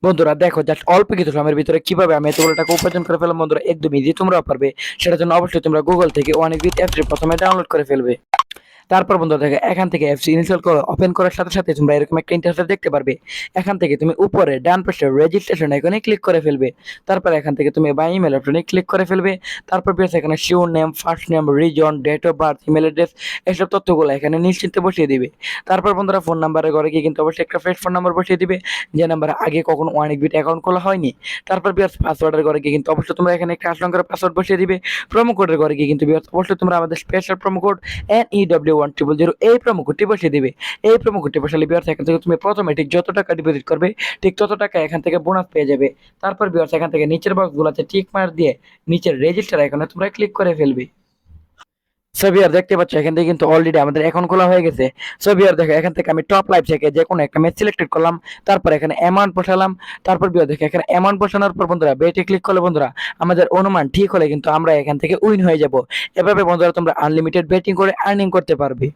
বন্ধুরা দেখো জাস্ট অল্প কিছু সময়ের ভিতরে কিভাবে আমি এতগুলো টাকা উপার্জন করে ফেললাম বন্ধুরা, একদম ইজি, তোমরাও পারবে। সেটার জন্য অবশ্যই তোমরা গুগল থেকে অনেকবিট অ্যাপসটি প্রথমে ডাউনলোড করে ফেলবে। তারপর বন্ধুরা দেখো এখান থেকে অ্যাপস ইনস্টল করো, ওপেন করার সাথে সাথে তোমরা এরকম একটা ইন্টারফেস দেখতে পারবে। এখান থেকে তুমি উপরে ডান পাশে রেজিস্ট্রেশন আইকনে ক্লিক করে ফেলবে। তারপর এখান থেকে তুমি বাই ইমেল অপশনে ক্লিক করে ফেলবে। তারপর বেশ এখানে surname, first name, reason, date of birth, email address, এসব তথ্যগুলো এখানে নিশ্চিন্তে বসিয়ে দিবে। তারপর বন্ধুরা ফোন নাম্বারের ঘরে গিয়ে কিন্তু অবশ্যই একটা ফ্রেশ ফোন নাম্বার বসিয়ে দিবে, যে নাম্বারে আগে কখনো অনেকবিট অ্যাকাউন্ট খোলা হয়নি। তারপর বিয়ার্স পাসওয়ার্ডের ঘরে গিয়ে কিন্তু অবশ্যই তোমরা এখানে একটা 8 সংখ্যার পাসওয়ার্ড বসিয়ে দিবে। প্রোমো কোডের ঘরে গিয়ে কিন্তু বিয়ার্স অবশ্যই তোমরা আমাদের স্পেশাল প্রোমো কোড NEW1000 এই প্রোমো কোডটি বসিয়ে দিবে। এই প্রোমো কোডটি বসালে বিয়ার্স এখান থেকে তুমি প্রথমে ঠিক যত টাকা ডিপোজিট করবে ঠিক তত টাকা এখান থেকে বোনাস পেয়ে যাবে। তারপর বিয়ার্স এখান থেকে নিচের বক্সগুলোতে টিক মার্ক দিয়ে নিচের রেজিস্টার আইকনে তোমরা ক্লিক করে ফেলবে। সো ভিউয়ার দেখতে পাচ্ছ এখান থেকে কিন্তু অলরেডি আমাদের অ্যাকাউন্ট খোলা হয়ে গেছে। সো ভিউয়ার দেখো এখান থেকে আমি টপ লাইভ থেকে যে কোনো একটা ম্যাচ সিলেক্টেড করলাম, তারপর এখানে অ্যামাউন্ট বসালাম। তারপর ভিউয়ার দেখো এখানে অ্যামাউন্ট বসানোর পর বন্ধুরা বেটে ক্লিক করলে বন্ধুরা আমাদের অনুমান ঠিক হলে কিন্তু আমরা এখান থেকে উইন হয়ে যাব। এভাবে বন্ধুরা তোমরা আনলিমিটেড বেটিং করে আর্নিং করতে পারবে।